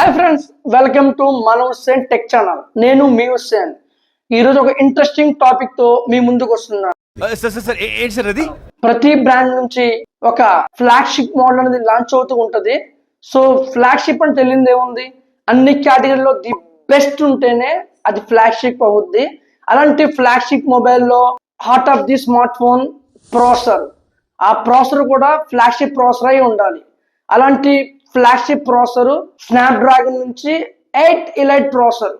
Hi friends, welcome to మన Hussain tech channel. నేను మీ హుస్సేన్. ఈరోజు ఒక ఇంట్రెస్టింగ్ టాపిక్ తో మీ ముందుకు వస్తున్నాను. ప్రతి బ్రాండ్ నుంచి ఒక ఫ్లాగ్షిప్ మోడల్ అనేది లాంచ్ అవుతూ ఉంటది. సో ఫ్లాగ్షిప్ అని తెలియదు ఏముంది, అన్ని కేటగిరీలో ది బెస్ట్ ఉంటేనే అది ఫ్లాగ్షిప్ అవుద్ది. అలాంటి ఫ్లాగ్షిప్ మొబైల్లో heart of the smart phone processor, ఆ ప్రాసెసర్ కూడా ఫ్లాగ్షిప్ ప్రాసెసర్ అయి ఉండాలి. అలాంటి ఫ్లాగ్షిప్ ప్రాసెసర్ స్నాప్డ్రాగన్ నుంచి 8 ఎలైట్ ప్రాసెసర్.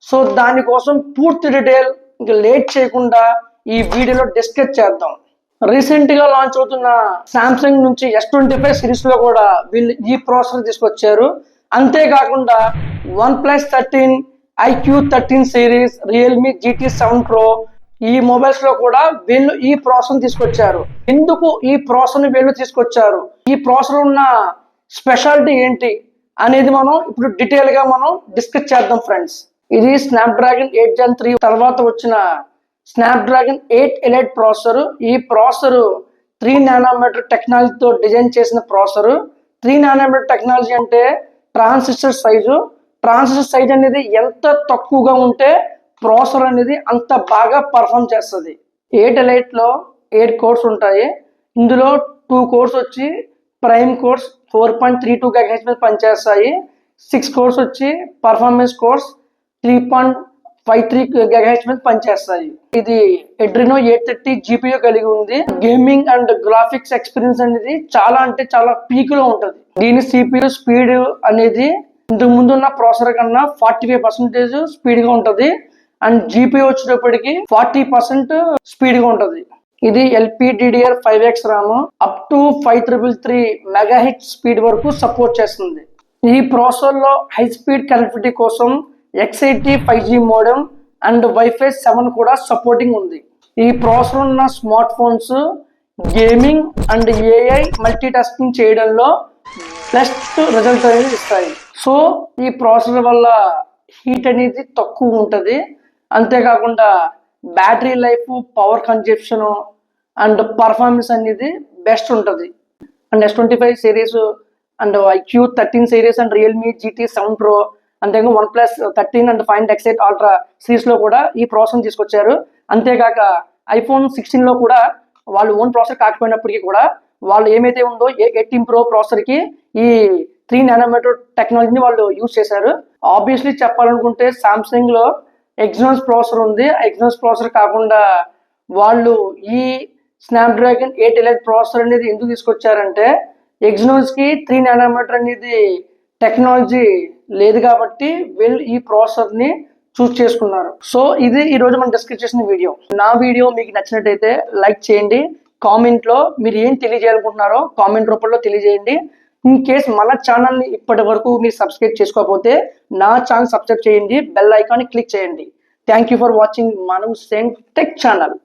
సో దానికోసం పూర్తి డీటెయిల్ ఇంకా లేట్ చేయకుండా ఈ వీడియోలో డిస్కస్ చేద్దాం. రీసెంట్ గా లాంచ్ అవుతున్న సామ్సంగ్ నుంచి S25 సిరీస్ లో కూడా వీళ్ళు ఈ ప్రాసెసర్ తీసుకొచ్చారు. అంతేకాకుండా OnePlus 13, iQOO13 series, Realme GT7 Pro ఈ మొబైల్స్ లో కూడా వీళ్ళు ఈ ప్రాసెసర్ తీసుకొచ్చారు. ఎందుకు ఈ ప్రాసెసర్ వీళ్ళు తీసుకొచ్చారు, ఈ ప్రాసెసర్ ఉన్న స్పెషాలిటీ ఏంటి అనేది మనం ఇప్పుడు డీటెయిల్ గా మనం డిస్కస్ చేద్దాం ఫ్రెండ్స్. ఇది స్నాప్డ్రాగన్ 8 Gen 3 తర్వాత వచ్చిన స్నాప్డ్రాగన్ 8 ఎలైట్ ప్రాసెసర్. ఈ ప్రాసెసర్ 3 నానోమీటర్ టెక్నాలజీతో డిజైన్ చేసిన ప్రాసెసర్. 3 నానోమీటర్ టెక్నాలజీ అంటే ట్రాన్సిస్టర్ సైజ్ అనేది ఎంత తక్కువగా ఉంటే ప్రాసెసర్ అనేది అంత బాగా పర్ఫామ్ చేస్తుంది. 8 ఎలైట్ లో 8 కోర్స్ ఉంటాయి. ఇందులో 2 కోర్స్ వచ్చి ప్రైమ్ కోర్స్ 4.32 GHz మీద పనిచేస్తాయి. 6 కోర్స్ వచ్చి పర్ఫార్మెన్స్ కోర్స్ 3.53 GHz మీద పనిచేస్తాయి. ఇది Adreno 830 GPU కలిగి ఉంది. గేమింగ్ అండ్ గ్రాఫిక్స్ ఎక్స్పీరియన్స్ అనేది చాలా అంటే చాలా పీక్ లో ఉంటుంది. దీని CPU స్పీడ్ అనేది ఇంతకు ముందు ఉన్న ప్రాసెసర్ కన్నా 45% స్పీడ్ గా ఉంటది. అండ్ GPU వచ్చేటప్పటికి 40% స్పీడ్ గా ఉంటది. ఇది LPDDR5X RAM up to 5333 MHz speed వరకు సపోర్ట్ చేస్తుంది. ఈ ప్రాసెసర్ లో హై స్పీడ్ కనెక్టివిటీ కోసం X80 5G modem and Wi-Fi 7 కూడా సపోర్టింగ్ ఉంది. ఈ ప్రాసెసర్ ఉన్న smart phones gaming and AI multi tasking చేయడంలో బెస్ట్ రిజల్ట్ అనేది ఇస్తాయి. సో ఈ ప్రాసెసర్ వల్ల హీట్ అనేది తక్కువ ఉంటుంది. అంతేకాకుండా battery life, power consumption and performance అనేది బెస్ట్ ఉంటుంది. And S25 series and iQOO13 series and Realme GT7 Pro అంతేగా OnePlus 13 and Find X8 Ultra series లో కూడా ఈ ప్రాసెసర్ తీసుకొచ్చారు. అంతేకాక iPhone 16 లో కూడా వాళ్ళు ఓన్ ప్రాసెసర్ కాకపోయినప్పటికీ కూడా వాళ్ళు ఏమైతే ఉందో 18 Pro ప్రాసెసర్ కి ఈ 3 నానోమీటర్ టెక్నాలజీని వాళ్ళు యూజ్ చేశారు. ఆబ్వియస్లీ చెప్పాలనుకుంటే సామ్సంగ్ లో Exynos ప్రాసెసర్ ఉంది. Exynos ప్రాసెసర్ కాకుండా వాళ్ళు ఈ స్నాప్డ్రాగన్ 8 ఎలైట్ ప్రాసెసర్ అనేది ఎందుకు తీసుకొచ్చారంటే Exynos కి 3 నానోమీటర్ అనేది టెక్నాలజీ లేదు కాబట్టి వీళ్ళు ఈ ప్రాసెసర్ ని చూస్ చేసుకున్నారు. సో ఇది ఈ రోజు మనం డిస్కస్ చేసిన వీడియో. నా వీడియో మీకు నచ్చినట్టయితే లైక్ చేయండి. కామెంట్ లో మీరు ఏం తెలియజేయాలనుకుంటున్నారో కామెంట్ రూపంలో తెలియజేయండి. ఇన్ కేస్ మన ఛానల్ ని ఇప్పటి వరకు మీరు సబ్స్క్రైబ్ చేసుకోకపోతే నా ఛానల్ సబ్స్క్రైబ్ చేయండి, బెల్ ఐకాన్ క్లిక్ చేయండి. థ్యాంక్ యూ ఫర్ వాచింగ్ మన హుస్సేన్ టెక్ ఛానల్.